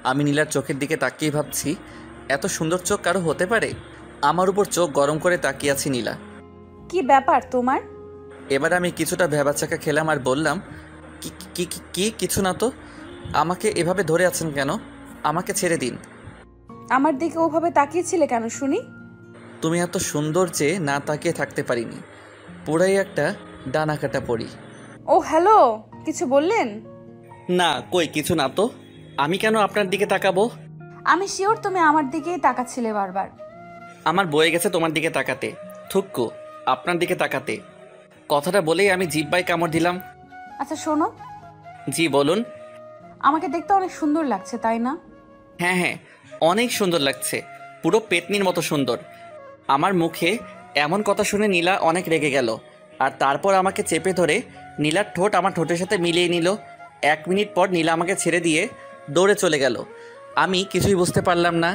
আমি নীলার চোখের দিকে তাকিয়ে ভাবছি, এত সুন্দর চোখ কারো হতে পারে? আমার উপর চোখ গরম করে তাকিয়ে আছি নীলা। কি ব্যাপার তোমার? এবার আমি কিছুটা ভ্যাবাচাকা খেলাম আর বললাম, কি কিছু না তো। আমাকে এভাবে ধরে আছেন কেন? আমাকে ছেড়ে দিন। আমার দিকে ওভাবে তাকিয়েছিলে কেন শুনি? তুমি এত সুন্দর যে না তাকিয়ে থাকতে পারিনি। পুরাই একটা ডানা কাটা পড়ি। ও হ্যালো, কিছু বললেন? না কই কিছু না তো। আমি কেন আপনার দিকে তাকাবো? আমি শিওর তুমি আমার দিকেই তাকাচ্ছিলে বারবার। আমার বয়ে গেছে তোমার দিকে তাকাতে, থুক্কু আপনার দিকে তাকাতে। কথাটা বলেই আমি জিহ্বায় কামড় দিলাম। আচ্ছা শোনো, জি বলুন। আমাকে দেখতে অনেক সুন্দর লাগছে তাই না? হ্যাঁ হ্যাঁ, অনেক সুন্দর লাগছে, পুরো পেতনির মতো সুন্দর। আমার মুখে এমন কথা শুনে নীলা অনেক রেগে গেল, আর তারপর আমাকে চেপে ধরে নীলার ঠোঁট আমার ঠোঁটের সাথে মিলিয়ে নিল। 1 মিনিট পর নীলা আমাকে ছেড়ে দিয়ে দৌড়ে চলে গেল। আমি কিছুই বুঝতে পারলাম না।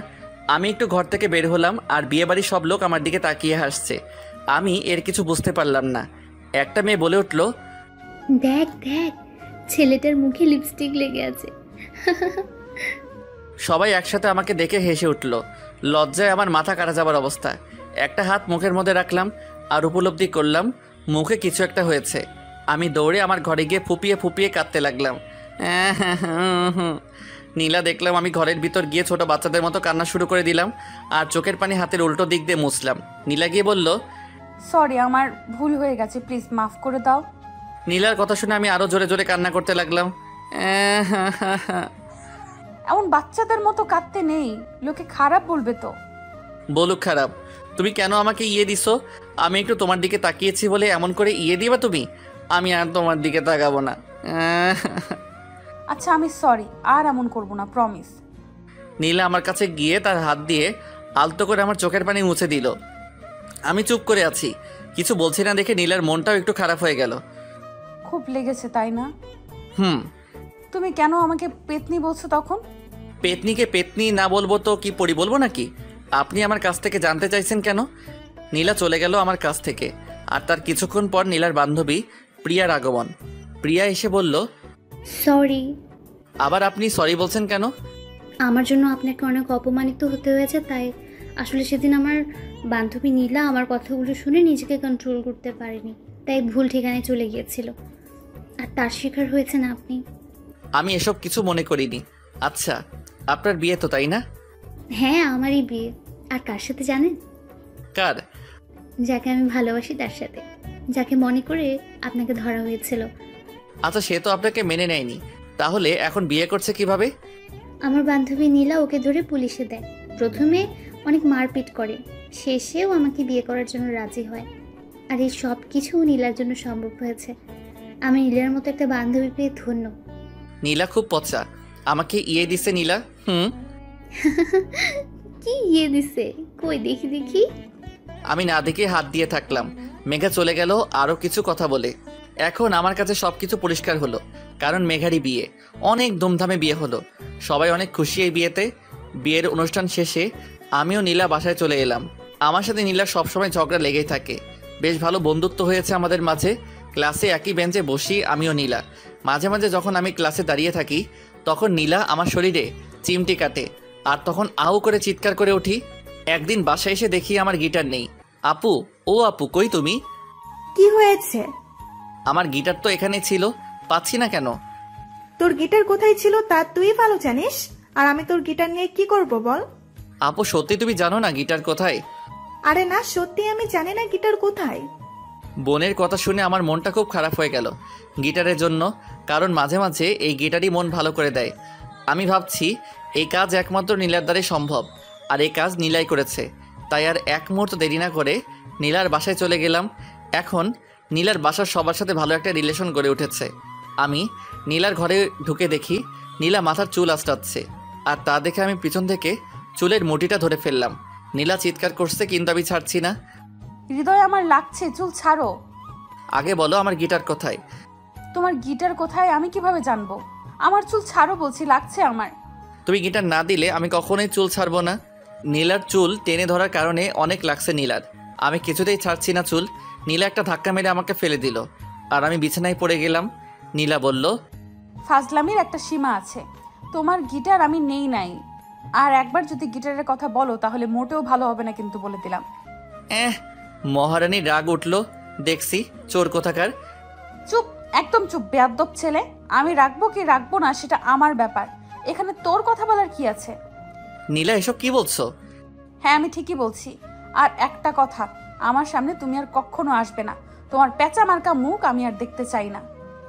আমি একটু ঘর থেকে বের হলাম, আর বিয়েবাড়ির সব লোক আমার দিকে তাকিয়ে হাসছে। আমি এর কিছু বুঝতে পারলাম না। একটা মেয়ে বলে উঠল, দেখ দেখ, ছেলেটার মুখে লিপস্টিক লেগে আছে। সবাই একসাথে আমাকে দেখে হেসে উঠল। লজ্জায় আমার মাথা কাটা যাবার অবস্থা। একটা হাত মুখের মধ্যে রাখলাম আর উপলব্ধি করলাম মুখে কিছু একটা হয়েছে। আমি দৌড়ে আমার ঘরে গিয়ে ফুপিয়ে ফুপিয়ে কাঁদতে লাগলাম। নীলা দেখলাম আমি ঘরের ভিতর গিয়ে ছোট বাচ্চাদের মতো কান্না শুরু করে দিলাম, আর চোখের পানি হাতের উল্টো দিক দিয়ে মুছলাম। নীলা গিয়ে বলল, সরি, আমার ভুল হয়ে গেছে, প্লিজ মাফ করে দাও। নীলার কথা শুনে আমি আরও জোরে জোরে কান্না করতে লাগলাম। এমন বাচ্চাদের মতো কাঁদতে নেই, লোকে খারাপ বলবে তো। বলুক খারাপ, তুমি কেন আমাকে ইয়ে দিছো? আমি একটু তোমার দিকে তাকিয়েছি বলে এমন করে ইয়ে দিবা তুমি? আমি আর তোমার দিকে তাকাবো না। আচ্ছা আমি সরি, আর এমন করবো না, প্রমিস। নীলা আমার কাছে গিয়ে তার হাত দিয়ে আলতো করে আমার চোখের পানি মুছে দিল। আমি চুপ করে আছি, কিছু বলছি না দেখে নীলার মনটাও একটু খারাপ হয়ে গেল। খুব লেগেছে তাই না? হুম। তুমি কেন আমাকে পেতনি বলছো তখন? পেতনিকে পেতনি না বলবো তো কি পরি বলবো নাকি? আপনি আমার কাছ থেকে জানতে চাইছেন কেন? নীলা চলে গেল আমার কাছ থেকে, আর তার কিছুক্ষণ পর নীলার বান্ধবী প্রিয়ার আগমন। প্রিয়া এসে বলল, সরি। আবার আপনি সরি বলছেন কেন? আমার জন্য আপনাকে অনেক অপমানিত হতে হয়েছে, তাই আসলে সেদিন আমার বান্ধবী নীলা আমার কথাগুলো শুনে নিজেকে কন্ট্রোল করতে পারেনি, তাই ভুল ঠিকানায় চলে গিয়েছিল, আর তার শিকার হয়েছেন আপনি। আমি এসব কিছু মনে করিনি। আচ্ছা, আপনার বিয়ে তো তাই না? হ্যাঁ, আমারই বিয়ে। আর কার সাথে জানেন? কার? যাকে আমি ভালোবাসি তার সাথে, যাকে মনে করে আপনাকে ধরা হয়েছিল। আচ্ছা, সে তো আপনাকে মেনে নেয়নি, তাহলে এখন বিয়ে করছে কিভাবে? আমার বান্ধবী নীলা ওকে ধরে পুলিশে দেয়। প্রথমে অনেক মারপিট করে, শেষেও আমাকে বিয়ে করার জন্য রাজি হয়। আর এই সব কিছু নীলার জন্য সম্ভব হয়েছে। আমি নীলার মতো একটা বান্ধবী পেয়ে ধন্য। নীলা খুব পচা, আমাকে ইয়ে দিছে নীলা। কি ইয়ে দিছে? কই দেখি দেখি। আমি না দেখে হাত দিয়ে থাকলাম। মেঘা চলে গেল আরও কিছু কথা বলে। এখন আমার কাছে সব কিছু পরিষ্কার হলো, কারণ মেঘারই বিয়ে, অনেক ধুমধামে বিয়ে হলো। সবাই অনেক খুশি এই বিয়েতে। বিয়ের অনুষ্ঠান শেষে আমিও নীলা বাসায় চলে এলাম। আমার সাথে নীলার সবসময় ঝগড়া লেগেই থাকে। বেশ ভালো বন্ধুত্ব হয়েছে আমাদের মাঝে। ক্লাসে একই বেঞ্চে বসি আমিও নীলা। মাঝে মাঝে যখন আমি ক্লাসে দাঁড়িয়ে থাকি, তখন নীলা আমার শরীরে চিমটি কাটে, আর তখন আউ করে চিৎকার করে উঠি। একদিন বাসায় এসে দেখি আমার গিটার নেই। আপু, ও আপু, কই তুমি? কি হয়েছে? আমার গিটার তো এখানে ছিল, পাচ্ছি না কেন? তোর গিটার কোথায় ছিল তা তুই ভালো জানিস, আর আমি তোর গিটার নিয়ে কি করব বল? আপু, সত্যি তুমি জানো না গিটার কোথায়? আরে না, সত্যি আমি জানি না গিটার কোথায়। বোনের কথা শুনে আমার মনটা খুব খারাপ হয়ে গেল গিটারের জন্য, কারণ মাঝে মাঝে এই গিটারই মন ভালো করে দেয়। আমি ভাবছি এই কাজ একমাত্র নীলার দ্বারাই সম্ভব, আর এই কাজ নীলাই করেছে। তাই আর এক মুহূর্ত দেরি না করে নীলার বাসায় চলে গেলাম। এখন নীলার বাসার সবার সাথে ভালো একটা রিলেশন গড়ে উঠেছে। আমি নীলার ঘরে ঢুকে দেখি নীলা মাথার চুল আঁচড়াচ্ছে, আর তা দেখে আমি পিছন থেকে চুলের মুঠিটা ধরে ফেললাম। নীলা চিৎকার করছে, কিন্তু আমি ছাড়ছি না। হৃদয় আমার লাগছে, চুল ছাড়ো। আগে বলো আমার গিটার কোথায়? তোমার গিটার কোথায় আমি কিভাবে জানবো? আমার চুল ছাড়ো বলছি, লাগছে আমার। তুমি গিটার না দিলে আমি কখনোই চুল ছাড়বো না। নীলার চুল টেনে ধরার কারণে অনেক লাগছে নীলার। আমি কিছুতেই ছাড়ছি না চুল। নীলা একটা ধাক্কা মেরে আমাকে ফেলে দিল, আর আমি বিছানায় পড়ে গেলাম। নীলা বলল, ফাজলামির একটা সীমা আছে। তোমার গিটার আমি নেই নাই, আর একবার যদি গিটারের কথা বলো তাহলে মোটেও ভালো হবে না, কিন্তু বলে দিলাম। মহারানীর রাগ উঠল দেখছি, চোর কোথাকার। চুপ, একদম চুপ, বেয়াদ্দপ ছেলে। আমি রাখবো কি রাখবো না সেটা আমার ব্যাপার, এখানে তোর কথা বলার কি আছে? নীলা, এসব কি বলছো? হ্যাঁ, আমি ঠিকই বলছি। আর একটা কথা, আমার সামনে তুমি আর কখনো আসবে না। তোমার পেঁচা মার্কা মুখ আমি আর দেখতে চাই না।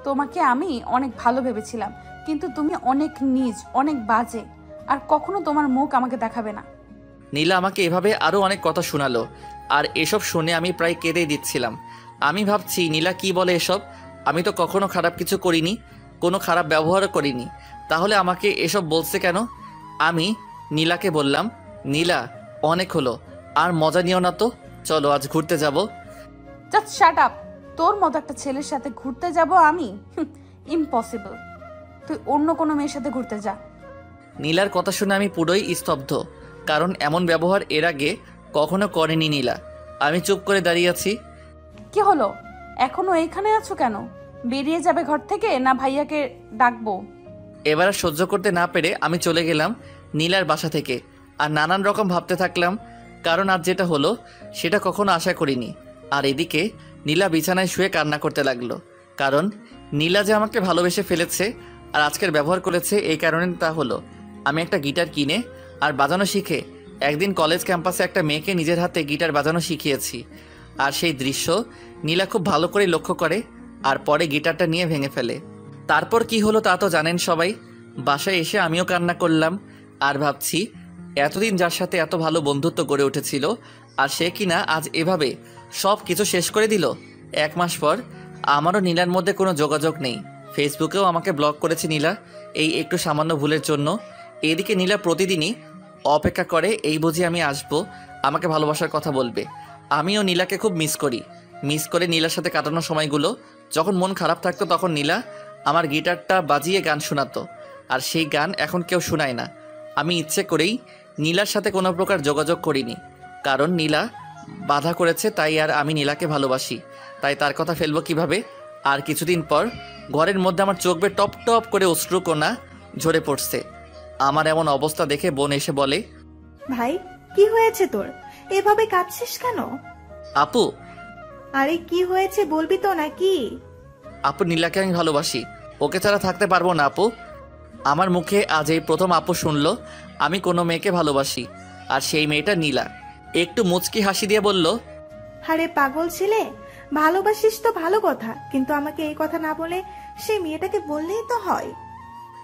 তোমাকে আমি অনেক ভালো ভেবেছিলাম, কিন্তু তুমি অনেক নীচ, অনেক বাজে, আর কখনো তোমার মুখ আমাকে দেখাবে না। নীলা আমাকে এভাবে আরও অনেক কথা শোনালো, আর এসব শুনে আমি প্রায় কেঁদেই দিচ্ছিলাম। আমি ভাবছি নীলা কি বলে এসব, আমি তো কখনো খারাপ কিছু করিনি, কোনো খারাপ ব্যবহারও করিনি, তাহলে আমাকে এসব বলছে কেন? আমি নীলাকে বললাম, নীলা অনেক হলো, আর মজা নিও না তো, চলো আজ ঘুরতে যাব। Just shut up. তোর মতো একটা ছেলের সাথে ঘুরতে যাব আমি? ইম্পসিবল। তুই অন্য কোনো মেয়ের সাথে ঘুরতে যা। নীলার কথা শুনে আমি পুরোই স্তব্ধ, কারণ এমন ব্যবহার এর আগে কখনো করেনি নীলা। আমি চুপ করে দাঁড়িয়ে আছি। কি হলো, এখনো এখানে আছো কেন? বেরিয়ে যাবে ঘর থেকে, না ভাইয়াকে ডাকবো? এবার আর সহ্য করতে না পেরে আমি চলে গেলাম নীলার বাসা থেকে, আর নানান রকম ভাবতে থাকলাম, কারণ আজ যেটা হলো সেটা কখনো আশা করিনি। আর এদিকে নীলা বিছানায় শুয়ে কান্না করতে লাগলো, কারণ নীলা যে আমাকে ভালোবেসে ফেলেছে আর আজকের ব্যবহার করেছে, এই কারণে তা হলো আমি একটা গিটার কিনে আর বাজানো শিখে একদিন কলেজ ক্যাম্পাসে একটা মেয়েকে নিজের হাতে গিটার বাজানো শিখিয়েছি। আর সেই দৃশ্য নীলা খুব ভালো করে লক্ষ্য করে, আর পরে গিটারটা নিয়ে ভেঙে ফেলে। তারপর কি হলো তা তো জানেন সবাই। বাসায় এসে আমিও কান্না করলাম, আর ভাবছি এতদিন যার সাথে এত ভালো বন্ধুত্ব গড়ে উঠেছিল, আর সে কিনা আজ এভাবে সব কিছু শেষ করে দিল। 1 মাস পর আমারও নীলার মধ্যে কোনো যোগাযোগ নেই, ফেসবুকেও আমাকে ব্লক করেছে নীলা এই একটু সামান্য ভুলের জন্য। এদিকে নীলা প্রতিদিনই অপেক্ষা করে, এই বুঝি আমি আসবো, আমাকে ভালোবাসার কথা বলবে। আমিও নীলাকে খুব মিস করে নীলার সাথে কাটানো সময়গুলো। যখন মন খারাপ থাকতো তখন নীলা আমার গিটারটা বাজিয়ে গান শোনাতো, আর সেই গান এখন কেউ শোনায় না। আমি ইচ্ছে করেই নীলার সাথে কোনো প্রকার যোগাযোগ করিনি, কারণ নীলা বাধা করেছে, তাই আর আমি নীলাকে ভালোবাসি, তাই তার কথা ফেলবো কিভাবে। আর কিছুদিন পর ঘরের মধ্যে আমার চোখ বেয়ে টপ টপ করে অশ্রুকণা ঝরে পড়ছে। আমার এমন অবস্থা দেখে বোন এসে বলে, ভাই কি হয়েছে তোর, এভাবে কাঁদছিস কেন? আপু আরে কি হয়েছে বলবি তো নাকি? আপু নীলাকে আমি ভালোবাসি, ওকে ছাড়া থাকতে পারবো না আপু। আমার মুখে আজ এই প্রথম আপু শুনলো আমি কোনো মেয়েকে ভালোবাসি, আর সেই মেয়েটা নীলা। একটু মুচকি হাসি দিয়ে বলল, আরে পাগল ছেলে, ভালোবাসিস তো ভালো কথা, কিন্তু আমাকে এই কথা না বলে সেই মেয়েটাকে বললেই তো হয়।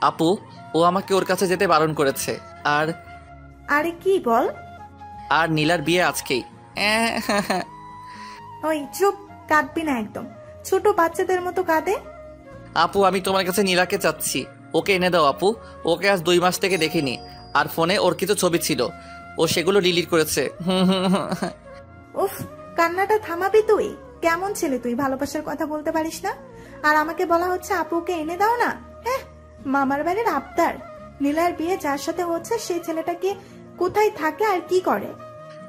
আপু ও আমাকে ওর কাছে যেতে বারণ করেছে, আর আরে কি বল? আর নীলার বিয়ে আজকেই। ওই চুপ, কাঁদবি না একদম, ছোট বাচ্চাদের মতো কাঁদে। আপু আমি তোমার কাছে নীলাকে চাচ্ছি, ওকে এনে দাও আপু। ওকে আজ 2 মাস থেকে দেখিনি, আর ফোনে ওর কিছু ছবি ছিল, ও সেগুলো ডিলিট করেছে। উফ, কান্নাটা থামাবি তুই? কেমন ছেলে তুই, ভালোবাসার কথা বলতে পারিস না, আর আমাকে বলা হচ্ছে আপুকে এনে দাও না। হ্যাঁ, মামার বাড়ির আবদার। নীলার বিয়ে যার সাথে হচ্ছে সেই ছেলেটা কি কোথায় থাকে আর কি করে?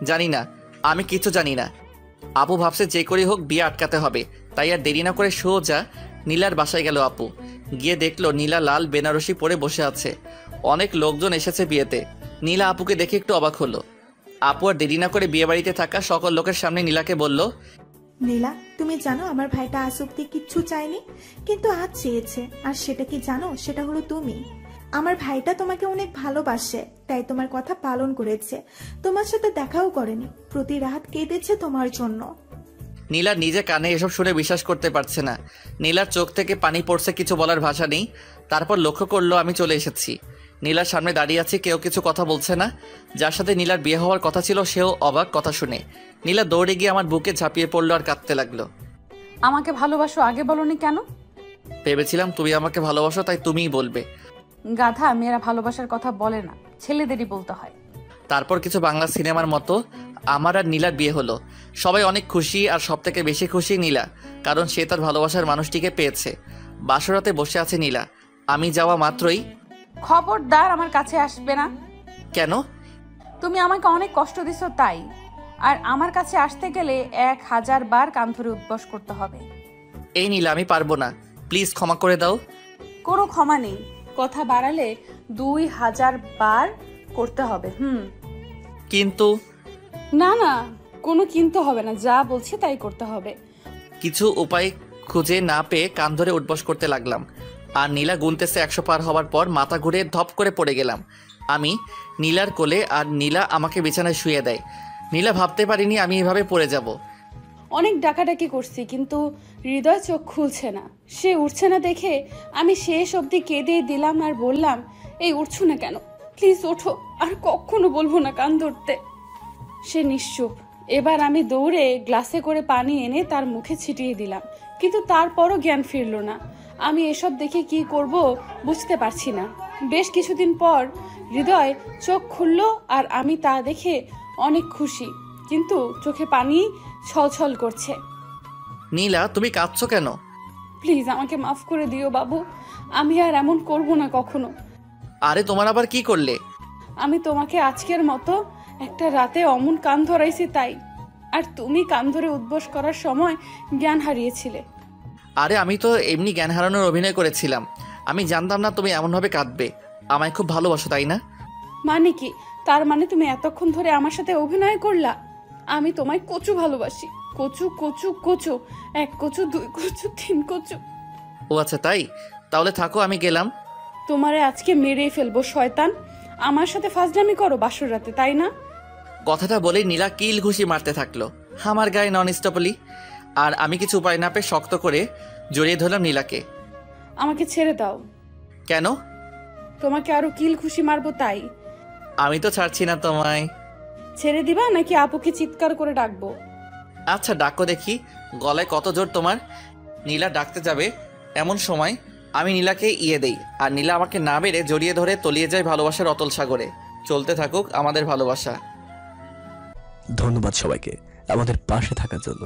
জানি না, আমি কিছু জানি না। আপু ভাবছে যে করে হোক বিয়ে আটকাতে হবে, তাই আর দেরি না করে সোজা নীলার বাসায় গেল আপু। গিয়ে দেখলো নীলা লাল বেনারসি পরে বসে আছে, অনেক লোকজন এসেছে বিয়েতে। নীলা আপুকে দেখে একটু অবাক হলো। আপু আর দেরি না করে বিয়ে বাড়িতে থাকা সকল লোকের সামনে নীলাকে বলল, নীলা, তুমি জানো আমার ভাইটা আজ অব্দি কিচ্ছু চায়নি, কিন্তু আজ চেয়েছে। আর সেটা কি জানো? সেটা হলো তুমি। আমার ভাইটা তোমাকে অনেক ভালোবাসে, তাই তোমার কথা পালন করেছে, তোমার সাথে দেখাও করেনি, প্রতি রাত কেঁদেছে তোমার জন্য। নীলা নিজে কানে এসব শুনে বিশ্বাস করতে পারছে না। নীলার চোখ থেকে পানি পড়ছে, কিছু বলার ভাষা নেই। তারপর লক্ষ্য করলো আমি চলে এসেছি। নীলার সামনে দাঁড়িয়ে আছি, কেউ কিছু কথা বলছে না। যার সাথে নীলার বিয়ে হওয়ার কথা ছিল সেও অবাক কথা শুনে। নীলা দৌড়ে গিয়ে আমার বুকে ঝাঁপিয়ে পড়লো আর কাঁদতে লাগলো। আমাকে ভালোবাসো, আগে বলনি কেন? ভেবেছিলাম তুমি আমাকে ভালোবাসো, তাই তুমিই বলবে। গাধা, মেয়েরা ভালোবাসার কথা বলে না, ছেলেদেরই বলতে হয়। তারপর কিছু বাংলা সিনেমার মতো আমার আর নীলার বিয়ে হলো। সবাই অনেক খুশি, আর সব থেকে বেশি খুশি নীলা, কারণ সে তার ভালোবাসার মানুষটিকে পেয়েছে। বাসরাতে বসে আছে নীলা। আমি যাওয়া মাত্রই, খবরদার আমার কাছে আসবে না। কেন? তুমি আমাকে অনেক কষ্ট দিছো তাই, আর আমার কাছে আসতে গেলে 1000 বার কান ধরে উদ্বাস করতে হবে। এই নীলা, আমি পারবো না, প্লিজ ক্ষমা করে দাও। কোনো ক্ষমা নেই, কথা বাড়ালে 2000 বার করতে হবে। কিন্তু না না, কোনো কিনতে হবে না, যা বলছি তাই করতে হবে। কিছু উপায় খুঁজে না পেয়ে কান ধরে উঠবস করতে লাগলাম। আর নীলা গুনতেছে 100 পার হওয়ার পর মাথা ঘুরে ধপ করে পড়ে গেলাম আমি নীলার কোলে, আর নীলা আমাকে বিছানায় শুয়ে দেয়। নীলা ভাবতে পারিনি আমি এভাবে পড়ে যাব। অনেক ডাকাডাকি করছি, কিন্তু হৃদয় চোখ খুলছে না। সে উঠছে না দেখে আমি শেষ অবধি কেঁদে দিলাম আর বললাম, এই উঠছো না কেন? প্লিজ ওঠো, আর কখনো বলবো না কান ধরতে। সে নিশ্চুপ। এবার আমি দৌড়ে গ্লাসে করে পানি এনে তার মুখে ছিটিয়ে দিলাম, কিন্তু তারপরও জ্ঞান ফিরল না। আমি এসব দেখে কি করব বুঝতে পারছি না। বেশ কিছুদিন পর হৃদয় চোখ খুলল, আর আমি তা দেখে অনেক খুশি, কিন্তু চোখে পানি ছলছল করছে। নীলা, তুমি কাঁদছো কেন? প্লিজ আমাকে মাফ করে দিও বাবু, আমি আর এমন করব না কখনো। আরে তোমার আবার কি করলে? আমি তোমাকে আজকের মতো একটা রাতে অমন কান ধরাইছি তাই, আর তুমি কান ধরে উদ্বোস করার সময় জ্ঞান হারিয়েছিলে। আরে আমি তো এমনি জ্ঞান হারানোর অভিনয় করেছিলাম। আমি জানতাম না তুমি এমনভাবে কাঁদবে। আমায় খুব ভালোবাসো তাই না? মানে কি? তার মানে তুমি এতক্ষণ ধরে আমার সাথে অভিনয় করলা? আমি তোমায় কচু ভালোবাসি, কচু কচু কচু, 1 কচু 2 কচু 3 কচু। ও আচ্ছা তাই, তাহলে থাকো, আমি গেলাম। তোমারে আজকে মেরেই ফেলবো শয়তান। আমার সাথে ফাজলামি করো বাসর রাতে, তাই না? কথাটা বলেই নীলা কিল ঘুষি মারতে থাকলো আমার গায়ে নন স্টপলি। আর আমি কিছু উপায় না পেয়ে শক্ত করে জড়িয়ে ধরলাম নীলাকে। আমাকে ছেড়ে দাও। কেন? তোমাকে আরো কিল খুশি মারবো তাই। আমি তো ছাড়ছি না তোমায়। ছেড়ে দিবা নাকি আপুকে চিৎকার করে ডাকবো? আচ্ছা ডাকো দেখি, গলায় কত জোর তোমার। নীলা ডাকতে যাবে এমন সময় আমি নীলাকে ইয়ে দেই, আর নীলা আমাকে না বেড়ে জড়িয়ে ধরে তলিয়ে যায় ভালোবাসার অতল সাগরে। চলতে থাকুক আমাদের ভালোবাসা। ধন্যবাদ সবাইকে আমাদের পাশে থাকার জন্য।